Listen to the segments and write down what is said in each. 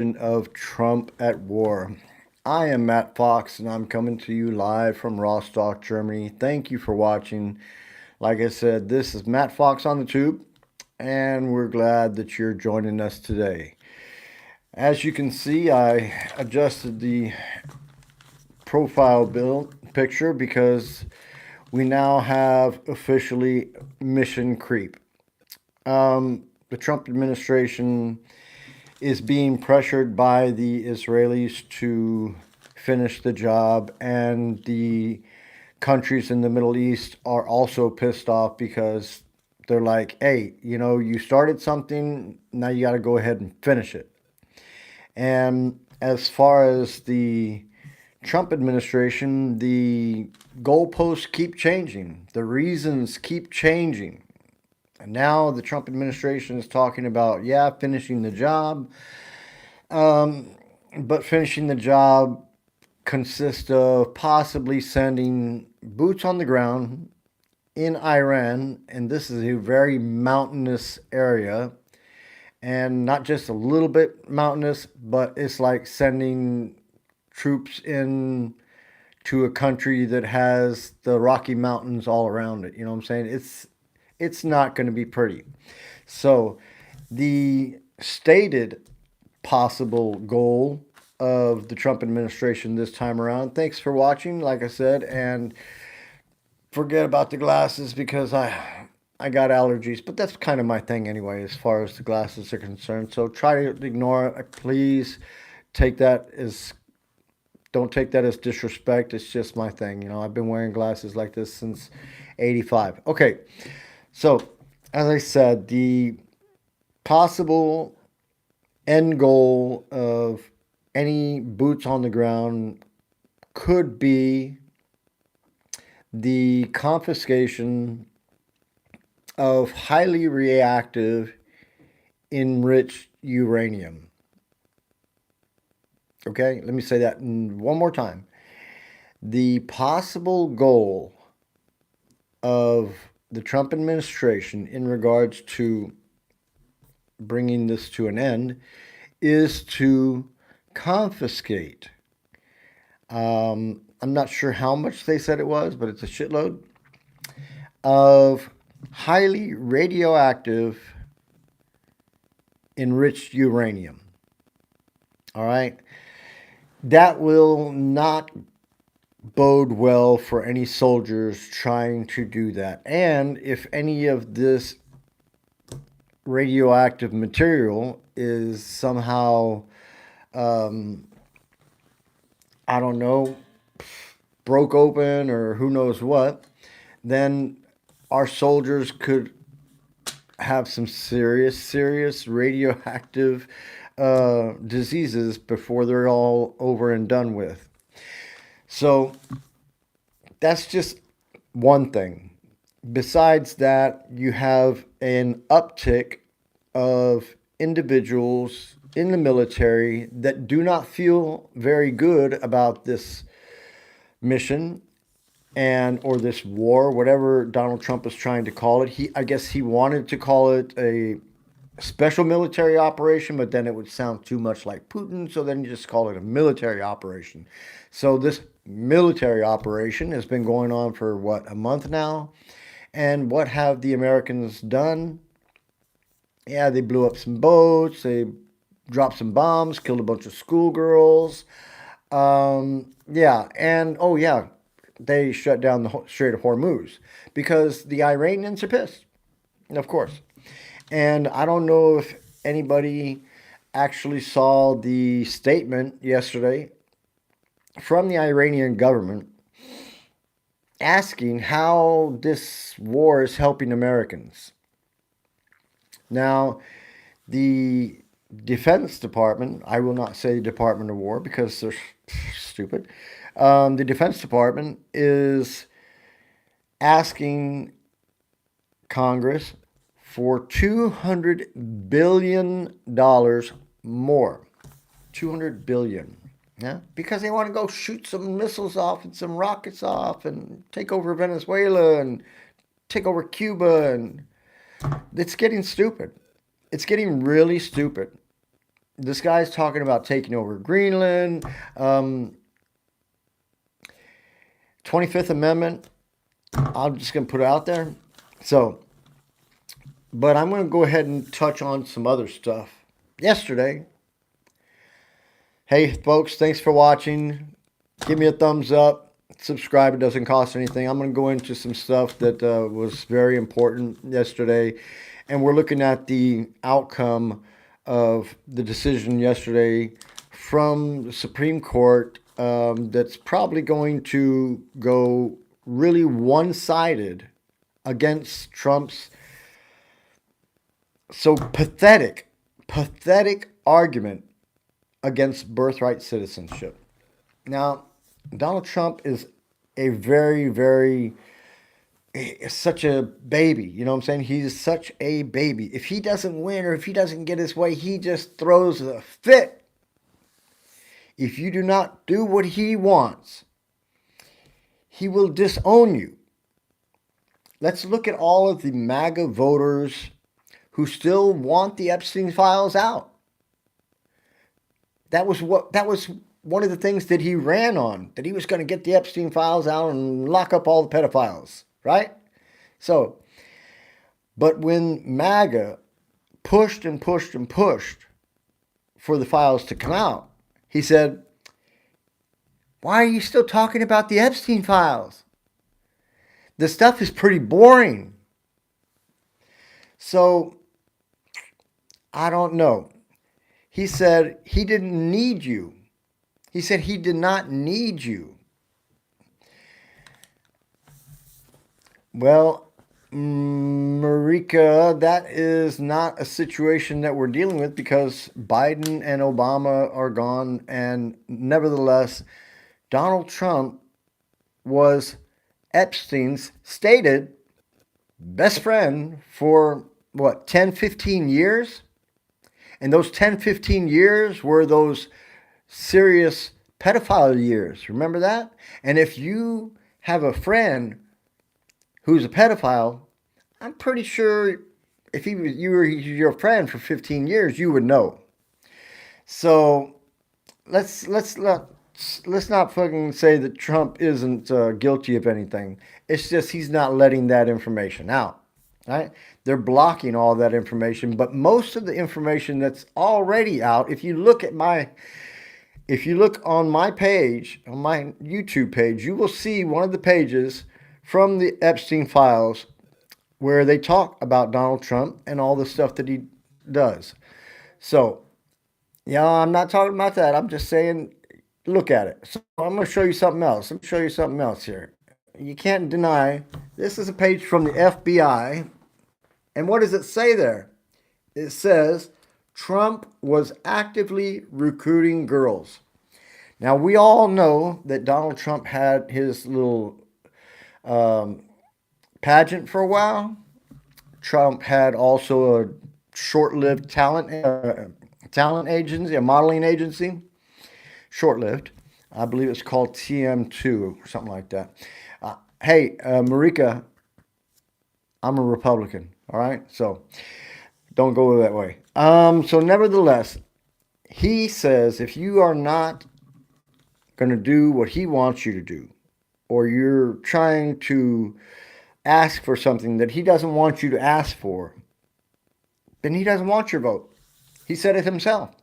Of Trump at war. I am Matt Fox and I'm coming to you live from Rostock, Germany. Thank you for watching. Like I said, this is Matt Fox on the tube, and we're glad that you're joining us today. As you can see, I adjusted the profile build picture because we now have officially mission creep. The Trump administration is being pressured by the Israelis to finish the job, and the countries in the Middle East are also pissed off because they're like, hey, you started something, now you got to go ahead and finish it. And as far as the Trump administration, the goalposts keep changing, the reasons keep changing. And now the Trump administration is talking about, yeah, finishing the job. But finishing the job consists of possibly sending boots on the ground in Iran, and this is a very mountainous area, and not just a little bit mountainous, but it's like sending troops in to a country that has the Rocky Mountains all around it. You know what I'm saying? It's not going to be pretty. So the stated possible goal of the Trump administration this time around. Thanks for watching, like I said, and forget about the glasses because I got allergies, but that's kind of my thing anyway as far as the glasses are concerned. So try to ignore it. Please take that as don't take that as disrespect. It's just my thing. I've been wearing glasses like this since 85. Okay. So, as I said, the possible end goal of any boots on the ground could be the confiscation of highly reactive enriched uranium. Okay, let me say that one more time. The possible goal of the Trump administration in regards to bringing this to an end is to confiscate. I'm not sure how much they said it was, but it's a shitload of highly radioactive enriched uranium. All right. That will not bode well for any soldiers trying to do that. And if any of this radioactive material is somehow, I don't know, broke open or who knows what, then our soldiers could have some serious radioactive diseases before they're all over and done with. So that's just one thing. Besides that, you have an uptick of individuals in the military that do not feel very good about this mission and or this war, whatever Donald Trump is trying to call it. I guess he wanted to call it a special military operation, but then it would sound too much like Putin, so then you just call it a military operation. So this military operation has been going on for what, a month now? And what have the Americans done? Yeah, they blew up some boats, they dropped some bombs, killed a bunch of schoolgirls. Yeah, and oh yeah, they shut down the Strait of Hormuz because the Iranians are pissed, of course. And I don't know if anybody actually saw the statement yesterday from the Iranian government asking how this war is helping Americans. Now, the Defense Department, I will not say Department of War because they're stupid. The Defense Department is asking Congress for $200 billion more. 200 billion. Yeah, because they want to go shoot some missiles off and some rockets off and take over Venezuela and take over Cuba, and it's getting stupid. It's getting really stupid. this guy's talking about taking over Greenland. 25th Amendment. I'm just going to put it out there. So, but I'm going to go ahead and touch on some other stuff. Yesterday, hey folks, thanks for watching. Give me a thumbs up. Subscribe. It doesn't cost anything. I'm going to go into some stuff that was very important yesterday. And we're looking at the outcome of the decision yesterday from the Supreme Court that's probably going to go really one-sided against Trump's so pathetic argument against birthright citizenship. Now, Donald Trump is a very such a baby. You know what I'm saying? He's such a baby. If he doesn't win or if he doesn't get his way, he just throws a fit. If you do not do what he wants, he will disown you. Let's look at all of the MAGA voters who still want the Epstein files out. That was one of the things that he ran on, that he was going to get the Epstein files out and lock up all the pedophiles, right? So, but when MAGA pushed for the files to come out, he said, why are you still talking about the Epstein files? The stuff is pretty boring. So, I don't know. He said he didn't need you. He said he did not need you. Well, Marika, that is not a situation that we're dealing with because Biden and Obama are gone. And nevertheless, Donald Trump was Epstein's stated best friend for, 10, 15 years? And those 10, 15 years were those serious pedophile years. Remember that? And if you have a friend who's a pedophile, I'm pretty sure if you were your friend for 15 years, you would know. So let's not fucking say that Trump isn't guilty of anything. It's just he's not letting that information out. Right? They're blocking all that information, but most of the information that's already out, if you look on my page, on my YouTube page, you will see one of the pages from the Epstein files where they talk about Donald Trump and all the stuff that he does. So, yeah, I'm not talking about that. I'm just saying, look at it. So I'm going to show you something else. Let me show you something else here. You can't deny, this is a page from the FBI. And what does it say there? It says Trump was actively recruiting girls. Now, we all know that Donald Trump had his little pageant for a while. Trump had also a short-lived talent agency, a modeling agency. Short-lived. I believe it's called TM2 or something like that. Hey, Marika, I'm a Republican. All right, so don't go that way. So nevertheless, he says if you are not going to do what he wants you to do, or you're trying to ask for something that he doesn't want you to ask for, then he doesn't want your vote. He said it himself.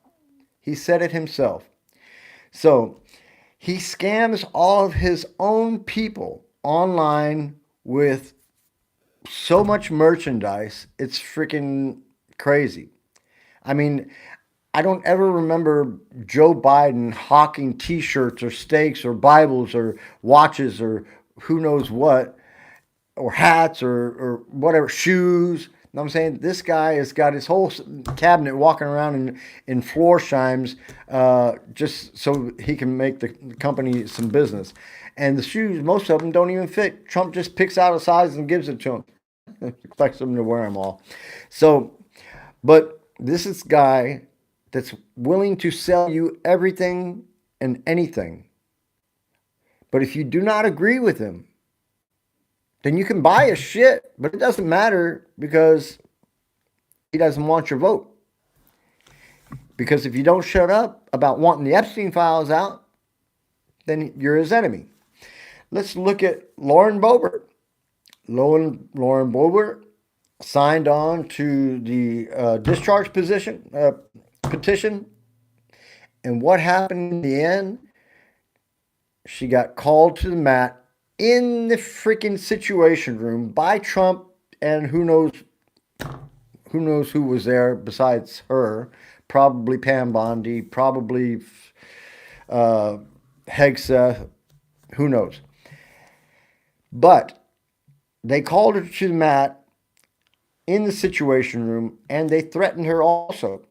So he scams all of his own people online with so much merchandise, it's freaking crazy. I mean, I don't ever remember Joe Biden hawking t-shirts or steaks or Bibles or watches or who knows what, or hats or whatever, shoes. You know what I'm saying? This guy has got his whole cabinet walking around in Florsheims just so he can make the company some business. And the shoes, most of them don't even fit. Trump just picks out a size and gives it to him. Expects them to wear them all. So, but this is a guy that's willing to sell you everything and anything. But if you do not agree with him, then you can buy his shit, but it doesn't matter because he doesn't want your vote. Because if you don't shut up about wanting the Epstein files out, then you're his enemy. Let's look at Lauren Boebert. Lauren Boebert signed on to the discharge petition. And what happened in the end? She got called to the mat in the freaking situation room by Trump, and who knows who was there besides her. Probably Pam Bondi, probably Hegseth, who knows. But they called her to the mat in the situation room, and they threatened her also.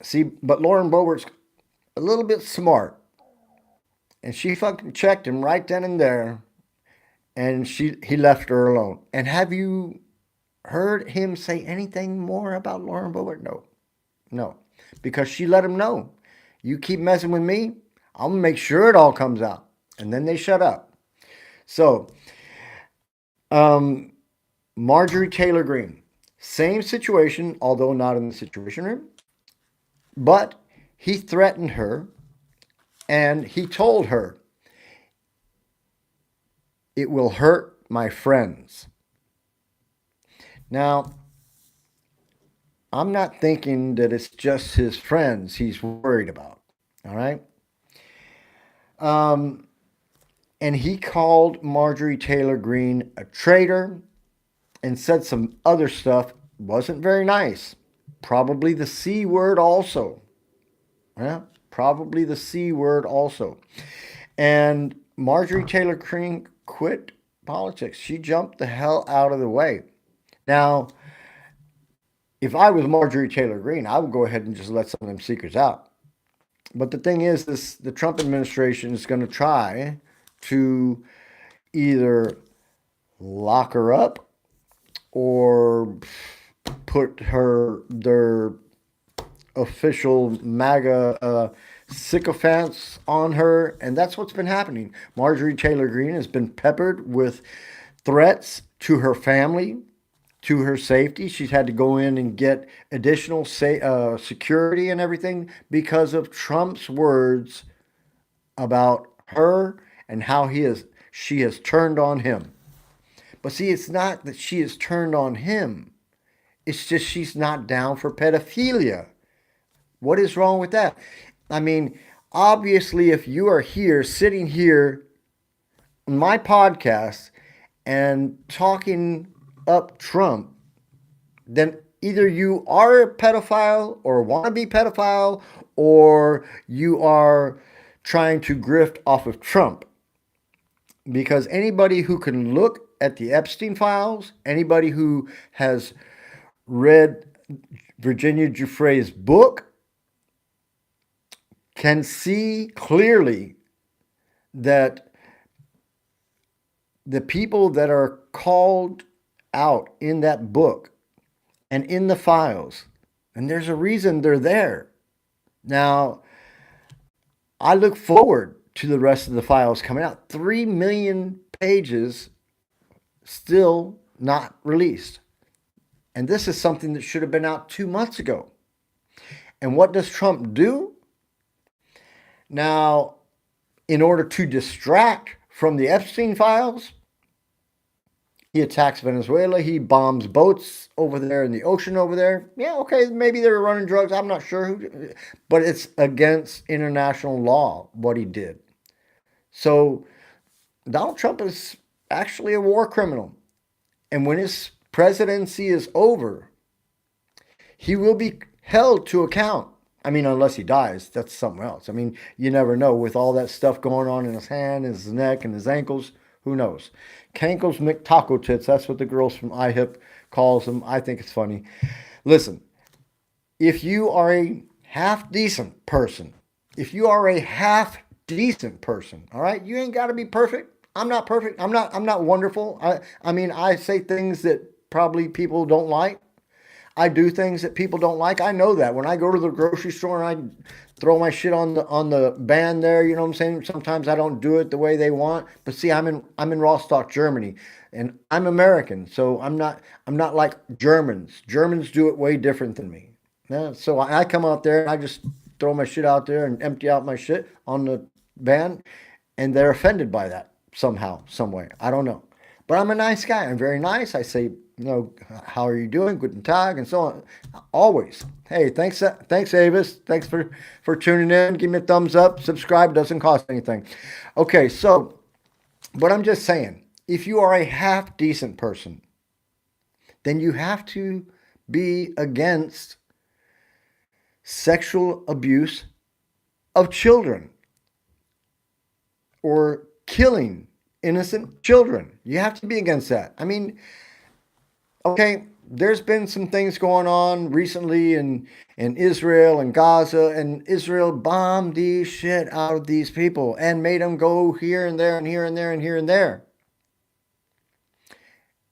See, but Lauren Boebert's a little bit smart, and she fucking checked him right then and there, and he left her alone. And have you heard him say anything more about Lauren Boebert? No, because she let him know. You keep messing with me, I'm gonna make sure it all comes out. And then they shut up. So, Marjorie Taylor Greene, same situation, although not in the situation room, but he threatened her and he told her, "It will hurt my friends." Now, I'm not thinking that it's just his friends he's worried about, all right? And he called Marjorie Taylor Greene a traitor and said some other stuff. Wasn't very nice. Probably the C word also. Yeah, probably the C word also. And Marjorie Taylor Greene quit politics. She jumped the hell out of the way. Now, if I was Marjorie Taylor Greene, I would go ahead and just let some of them secrets out. But the thing is, the Trump administration is going to try to either lock her up or put their official MAGA sycophants on her, and that's what's been happening. Marjorie Taylor Greene has been peppered with threats to her family, to her safety. She's had to go in and get additional security and everything because of Trump's words about her and how she has turned on him. But see, it's not that she has turned on him. It's just she's not down for pedophilia. What is wrong with that? I mean, obviously, if you are here, sitting here on my podcast and talking up Trump, then either you are a pedophile or want to be pedophile, or you are trying to grift off of Trump. Because anybody who can look at the Epstein files, anybody who has read Virginia Giuffre's book, can see clearly that the people that are called out in that book and in the files, and there's a reason they're there. Now, I look forward to the rest of the files coming out. 3 million pages still not released. And this is something that should have been out 2 months ago. And what does Trump do? Now, in order to distract from the Epstein files, he attacks Venezuela. He bombs boats over there in the ocean over there. Yeah, okay, maybe they were running drugs. I'm not sure who, but it's against international law what he did. So Donald Trump is actually a war criminal. And when his presidency is over, he will be held to account. I mean, unless he dies, that's something else. I mean, you never know. With all that stuff going on in his hand, his neck, and his ankles, who knows? Cankles McTaco Tits, that's what the girls from IHIP calls them. I think it's funny. Listen, if you are a half-decent person, all right, you ain't got to be perfect. I'm not perfect. I'm not wonderful. I mean, I say things that probably people don't like. I do things that people don't like. I know that. When I go to the grocery store and I throw my shit on the band there, you know what I'm saying? Sometimes I don't do it the way they want. But see, I'm in Rostock, Germany, and I'm American, so I'm not like Germans. Germans do it way different than me. Yeah, so I come out there and I just throw my shit out there and empty out my shit on the van, and they're offended by that somehow, some way. I don't know. But I'm a nice guy. I'm very nice. I say, how are you doing? Guten Tag, and so on. Always. Hey, thanks, Avis. Thanks for tuning in. Give me a thumbs up. Subscribe. Doesn't cost anything. Okay, so, but I'm just saying, if you are a half decent person, then you have to be against sexual abuse of children or killing innocent children. You have to be against that. I mean, okay, there's been some things going on recently in Israel and Gaza, and Israel bombed the shit out of these people and made them go here and there and here and there and here and there.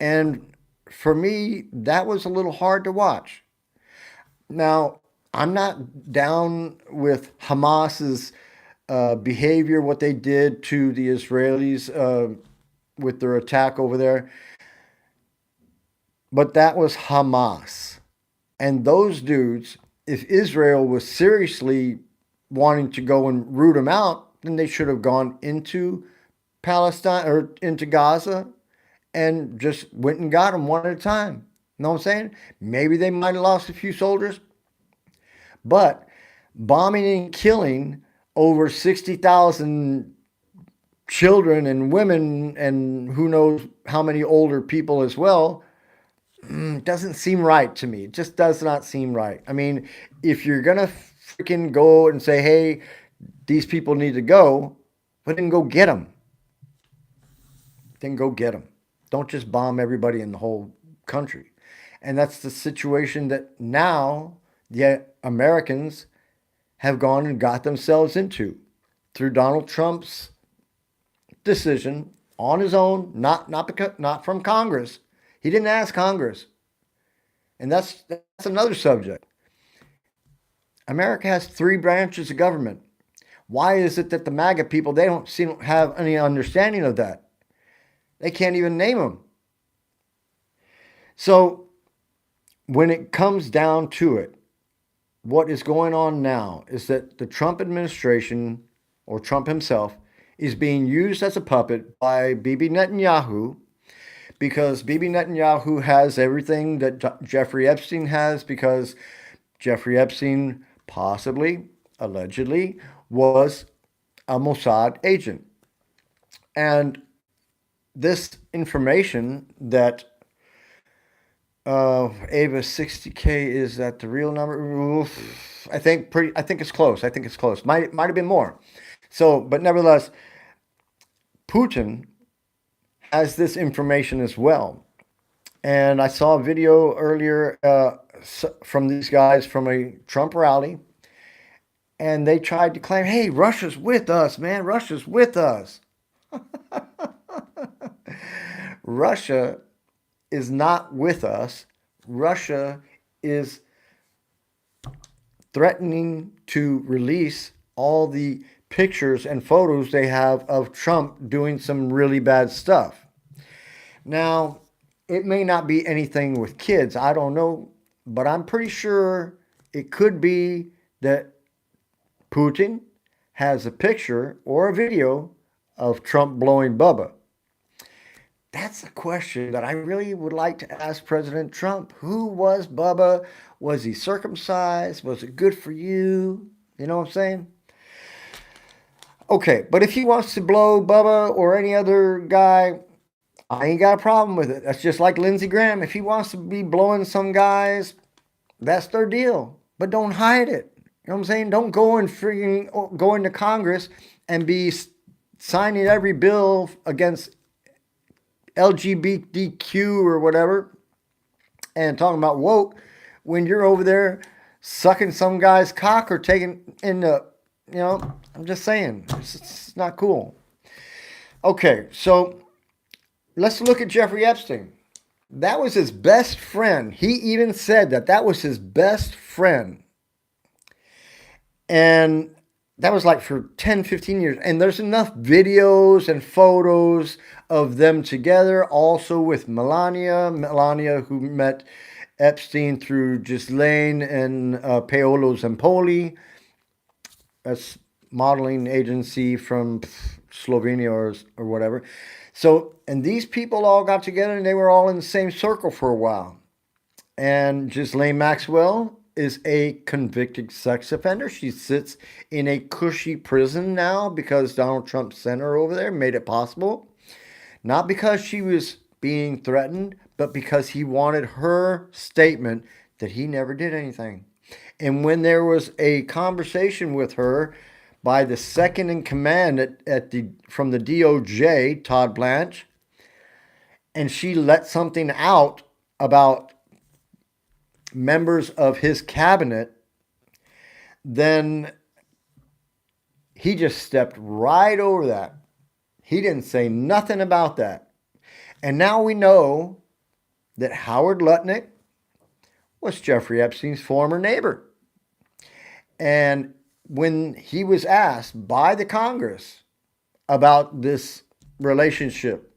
And for me, that was a little hard to watch. Now, I'm not down with Hamas's behavior, what they did to the Israelis with their attack over there. But that was Hamas. And those dudes, if Israel was seriously wanting to go and root them out, then they should have gone into Palestine or into Gaza and just went and got them one at a time. You know what I'm saying? Maybe they might have lost a few soldiers, but bombing and killing over 60,000 children and women and who knows how many older people as well doesn't seem right to me. It just does not seem right. I mean, if you're going to freaking go and say, hey, these people need to go, but then go get them. Then go get them. Don't just bomb everybody in the whole country. And that's the situation that now the Americans have gone and got themselves into through Donald Trump's decision on his own, not from Congress. He didn't ask Congress. And that's another subject. America has 3 branches of government. Why is it that the MAGA people, they don't seem to have any understanding of that? They can't even name them. So when it comes down to it, what is going on now is that the Trump administration, or Trump himself, is being used as a puppet by Bibi Netanyahu, because Bibi Netanyahu has everything that Jeffrey Epstein has, because Jeffrey Epstein possibly, allegedly, was a Mossad agent. And this information that Ava 60K, is that the real number? Oof, I think it's close. I think it's close. Might have been more. So, but nevertheless, Putin has this information as well. And I saw a video earlier from these guys from a Trump rally, and they tried to claim, hey, Russia's with us, man. Russia's with us. Russia is not with us. Russia is threatening to release all the pictures and photos they have of Trump doing some really bad stuff. Now, it may not be anything with kids. I don't know, but I'm pretty sure it could be that Putin has a picture or a video of Trump blowing Bubba. That's a question that I really would like to ask President Trump. Who was Bubba? Was he circumcised? Was it good for you? You know what I'm saying? Okay, but if he wants to blow Bubba or any other guy, I ain't got a problem with it. That's just like Lindsey Graham. If he wants to be blowing some guys, that's their deal. But don't hide it. You know what I'm saying? Don't go and freaking go into Congress and be signing every bill against LGBTQ or whatever and talking about woke when you're over there sucking some guy's cock or taking in the, I'm just saying, it's not cool. Okay, so let's look at Jeffrey Epstein. That was his best friend. He even said that was his best friend. And that was like for 10, 15 years. And there's enough videos and photos of them together, also with Melania who met Epstein through Ghislaine and Paolo Zampoli. That's modeling agency from Slovenia or whatever. So, and these people all got together and they were all in the same circle for a while. And Ghislaine Maxwell is a convicted sex offender. She sits in a cushy prison now because Donald Trump sent her over there, made it possible. Not because she was being threatened, but because he wanted her statement that he never did anything. And when there was a conversation with her by the second in command from the DOJ, Todd Blanche, and she let something out about members of his cabinet, then he just stepped right over that. He didn't say nothing about that. And now we know that Howard Lutnick was Jeffrey Epstein's former neighbor. And when he was asked by the Congress about this relationship,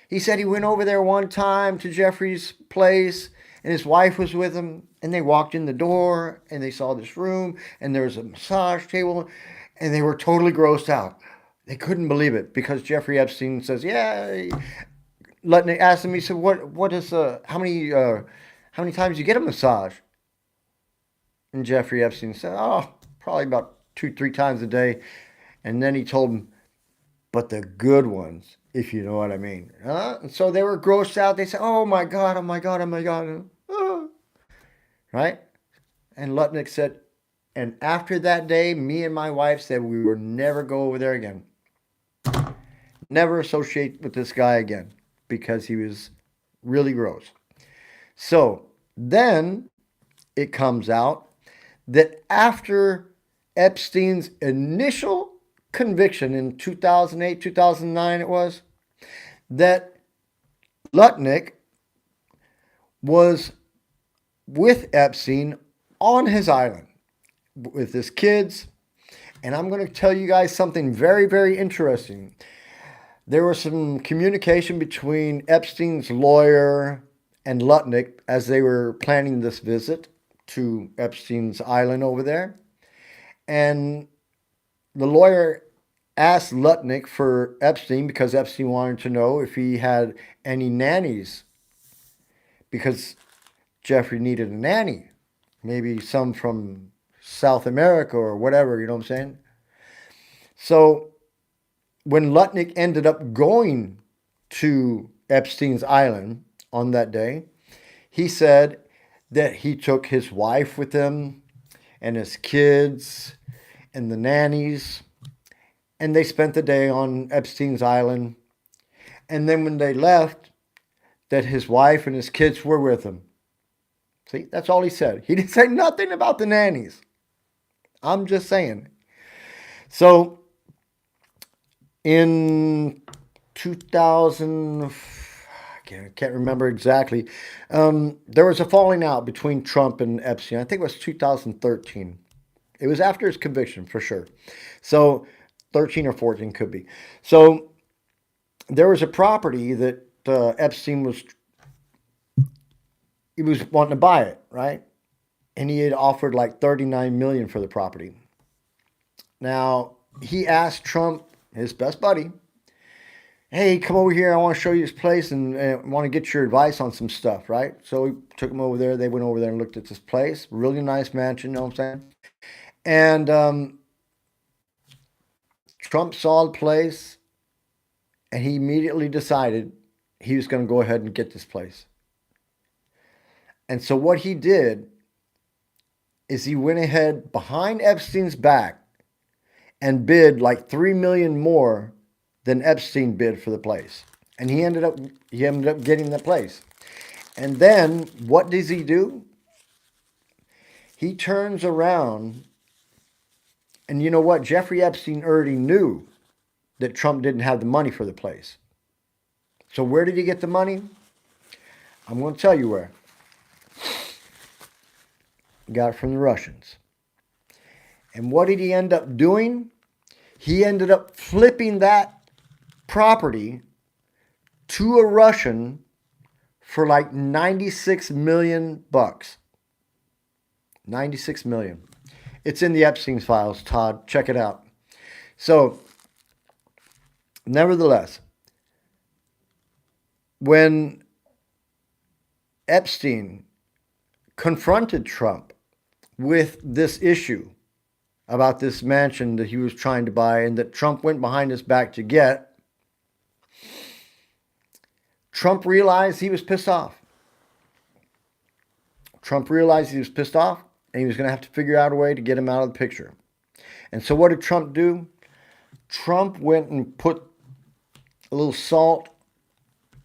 he said he went over there one time to Jeffrey's place and his wife was with him, and they walked in the door and they saw this room and there was a massage table and they were totally grossed out. They couldn't believe it because Jeffrey Epstein says, yeah. Lutnick asked him, he said, how many times you get a massage? And Jeffrey Epstein said, oh, probably about 2-3 times a day. And then he told him, but the good ones, if you know what I mean. And so they were grossed out. They said, oh my God, oh my God, oh my God. Right? And Lutnick said, and after that day, me and my wife said we would never go over there again. Never associate with this guy again because he was really gross. So then it comes out that after Epstein's initial conviction in 2008, 2009 it was, that Lutnick was with Epstein on his island with his kids. And I'm going to tell you guys something very, very interesting. There was some communication between Epstein's lawyer and Lutnick as they were planning this visit to Epstein's island over there. And the lawyer asked Lutnick for Epstein because Epstein wanted to know if he had any nannies because Jeffrey needed a nanny, maybe some from South America or whatever, you know what I'm saying? So when Lutnick ended up going to Epstein's island on that day, he said that he took his wife with him and his kids and the nannies, and they spent the day on Epstein's island. And then when they left, that his wife and his kids were with him. See, that's all he said. He didn't say nothing about the nannies. I'm just saying. So in 2000, I can't remember exactly, there was a falling out between Trump and Epstein. I think it was 2013. It was after his conviction, for sure. So 13 or 14 could be. So there was a property that Epstein was wanting to buy it, right? And he had offered like $39 million for the property. Now, he asked Trump, his best buddy, hey, come over here. I want to show you this place and want to get your advice on some stuff, right? So we took him over there. They went over there and looked at this place. Really nice mansion, you know what I'm saying? And Trump saw the place and he immediately decided he was going to go ahead and get this place. And so what he did is he went ahead behind Epstein's back and bid like $3 million more than Epstein bid for the place. And he ended up getting the place. And then what does he do? He turns around, and you know what? Jeffrey Epstein already knew that Trump didn't have the money for the place. So where did he get the money? I'm going to tell you where. He got it from the Russians. And what did he end up doing? He ended up flipping that property to a Russian for like 96 million bucks. 96 million. It's in the Epstein files, Todd. Check it out. So, nevertheless, when Epstein confronted Trump with this issue about this mansion that he was trying to buy and that Trump went behind his back to get, Trump realized he was pissed off. Trump realized he was pissed off and he was going to have to figure out a way to get him out of the picture. And so what did Trump do? Trump went and put a little salt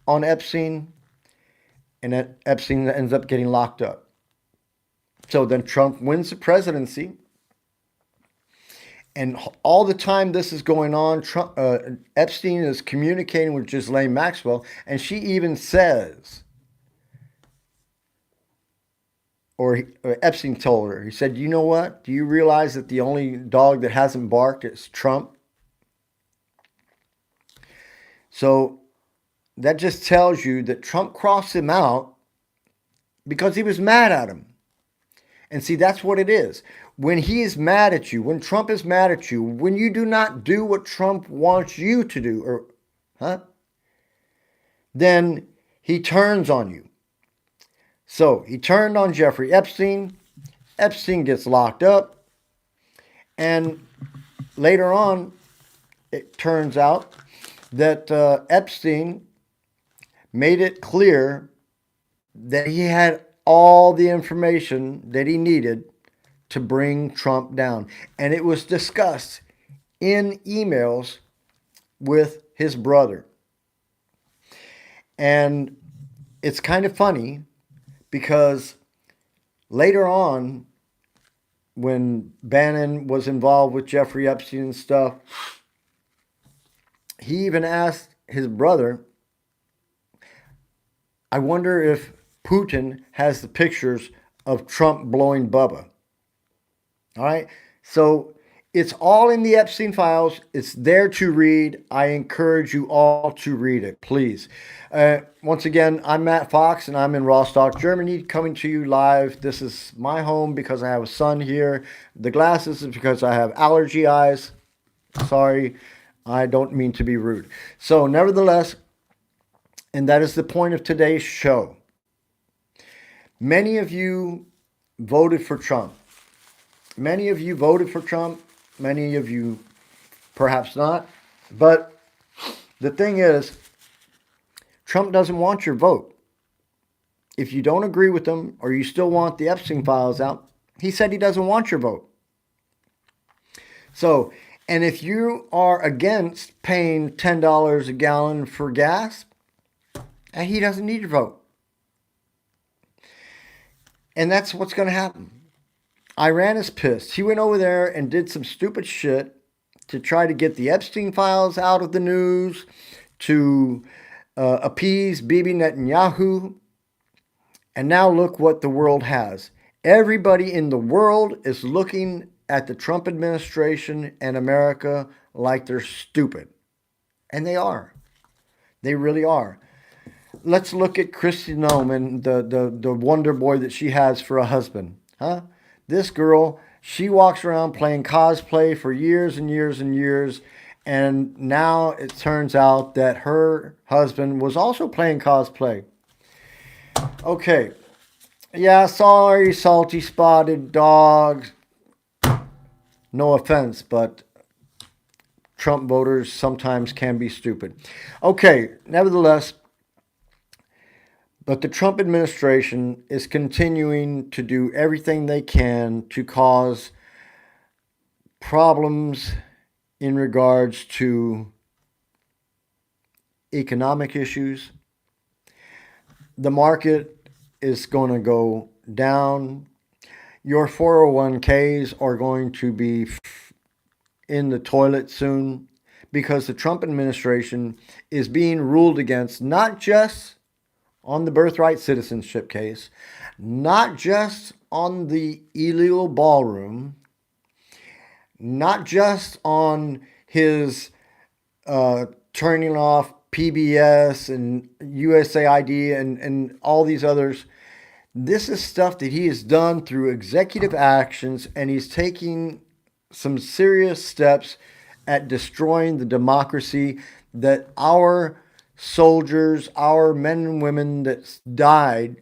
on Epstein, and Epstein ends up getting locked up. So then Trump wins the presidency, and all the time this is going on, Epstein is communicating with Ghislaine Maxwell, and she even says, or Epstein told her, he said, you know what? Do you realize that the only dog that hasn't barked is Trump? So that just tells you that Trump crossed him out because he was mad at him. And see, that's what it is. When he is mad at you, when Trump is mad at you, when you do not do what Trump wants you to do, then he turns on you. So he turned on Jeffrey Epstein. Epstein gets locked up. And later on, it turns out that Epstein made it clear that he had all the information that he needed to bring Trump down. And it was discussed in emails with his brother. And it's kind of funny because later on, when Bannon was involved with Jeffrey Epstein and stuff, he even asked his brother, I wonder if Putin has the pictures of Trump blowing Bubba. All right. So it's all in the Epstein files. It's there to read. I encourage you all to read it, please. Once again, I'm Matt Fox and I'm in Rostock, Germany, coming to you live. This is my home because I have a son here. The glasses is because I have allergy eyes. Sorry, I don't mean to be rude. So nevertheless, and that is the point of today's show. Many of you voted for Trump. Many of you voted for Trump. Many of you perhaps not. But the thing is, Trump doesn't want your vote. If you don't agree with him or you still want the Epstein files out, he said he doesn't want your vote. So, and if you are against paying $10 a gallon for gas, he doesn't need your vote. And that's what's going to happen. Iran is pissed. He went over there and did some stupid shit to try to get the Epstein files out of the news, to appease Bibi Netanyahu. And now look what the world has. Everybody in the world is looking at the Trump administration and America like they're stupid. And they are. They really are. Let's look at Kristi Noem, the wonder boy that she has for a husband. This girl, she walks around playing cosplay for years and years and years. And now it turns out that her husband was also playing cosplay. Okay. Yeah, sorry, salty spotted dog. No offense, but Trump voters sometimes can be stupid. Okay, nevertheless, but the Trump administration is continuing to do everything they can to cause problems in regards to economic issues. The market is going to go down. Your 401ks are going to be in the toilet soon because the Trump administration is being ruled against, not just on the birthright citizenship case, not just on the illegal ballroom, not just on his turning off PBS and USAID and all these others. This is stuff that he has done through executive actions, and he's taking some serious steps at destroying the democracy that our soldiers, our men and women that died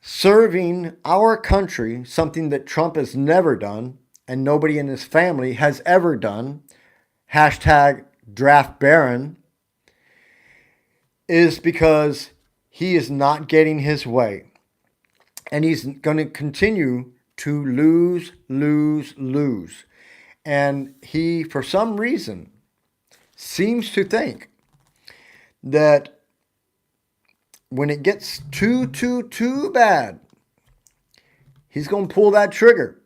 serving our country, something that Trump has never done and nobody in his family has ever done, hashtag draft baron, is because he is not getting his way. And he's going to continue to lose, lose, lose. And he, for some reason, seems to think that when it gets too bad, he's going to pull that trigger.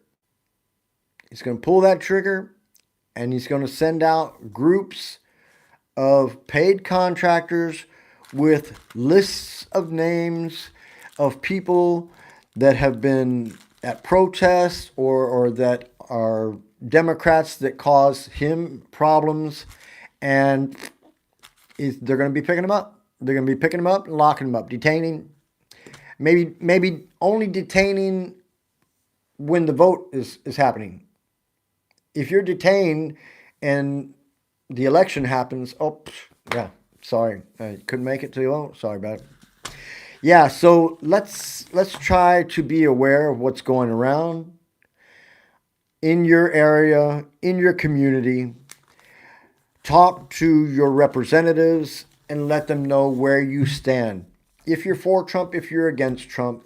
He's going to pull that trigger, and he's going to send out groups of paid contractors with lists of names of people that have been at protests or that are Democrats that cause him problems, and they're going to be picking them up. They're going to be picking them up and locking them up, detaining, maybe only detaining when the vote is happening. If you're detained and the election happens, yeah, sorry, I couldn't make it to the vote. Sorry about it. Yeah, so let's try to be aware of what's going around in your area, in your community. Talk to your representatives and let them know where you stand. If you're for Trump, if you're against Trump,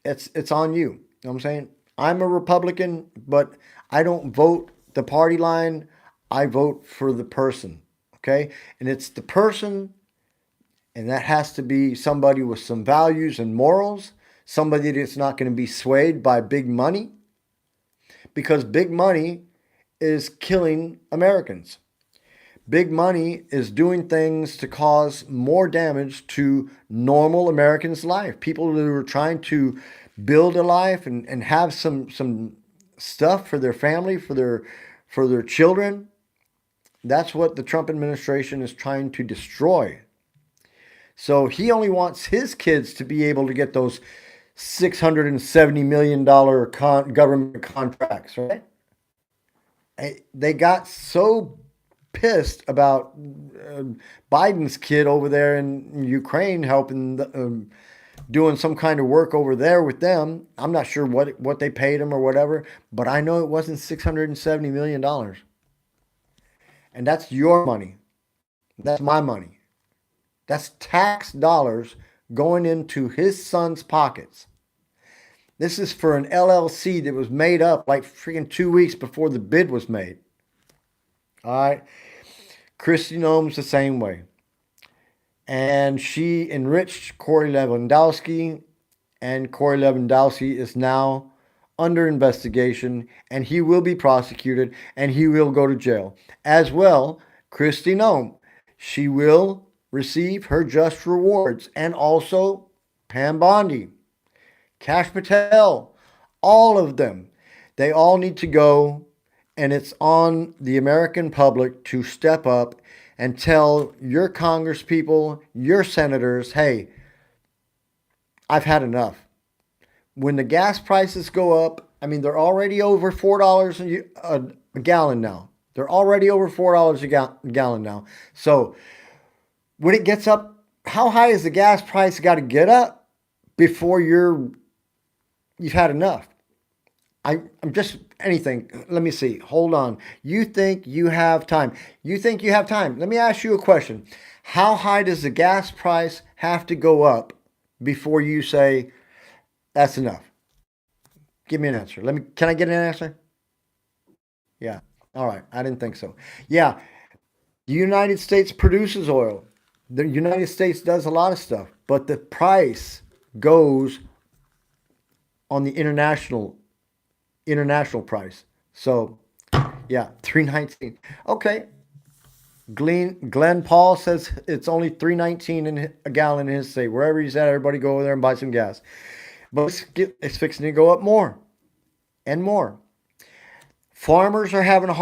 it's on you. You know what I'm saying? I'm a Republican, but I don't vote the party line. I vote for the person, okay? And it's the person, and that has to be somebody with some values and morals, somebody that's not going to be swayed by big money, because big money is killing Americans. Big money is doing things to cause more damage to normal Americans' life. People who are trying to build a life and have some stuff for their family, for their children. That's what the Trump administration is trying to destroy. So he only wants his kids to be able to get those $670 million government contracts, right? They got so pissed about Biden's kid over there in Ukraine helping, doing some kind of work over there with them. I'm not sure what they paid him or whatever, but I know it wasn't $670 million. And that's your money. That's my money. That's tax dollars going into his son's pockets. This is for an LLC that was made up like freaking 2 weeks before the bid was made. All right. Kristi Noem's the same way. And she enriched Corey Lewandowski, and Corey Lewandowski is now under investigation, and he will be prosecuted, and he will go to jail. As well, Kristi Noem, she will receive her just rewards, and also Pam Bondi, Kash Patel, all of them. They all need to go, and it's on the American public to step up and tell your congresspeople, your senators, hey, I've had enough. When the gas prices go up, I mean, they're already over $4 a gallon now. They're already over $4 a gallon now. So when it gets up, how high is the gas price got to get up before you've had enough? I'm just anything. Let me see. Hold on. You think you have time? You think you have time? Let me ask you a question. How high does the gas price have to go up before you say that's enough? Give me an answer. Can I get an answer? Yeah. All right. I didn't think so. Yeah. The United States produces oil. The United States does a lot of stuff, but the price goes on the international price. So, yeah, $3.19. Okay. Glenn Paul says it's only $3.19 a gallon in his state. Wherever he's at, everybody go over there and buy some gas. But it's fixing to go up more and more. Farmers are having a hard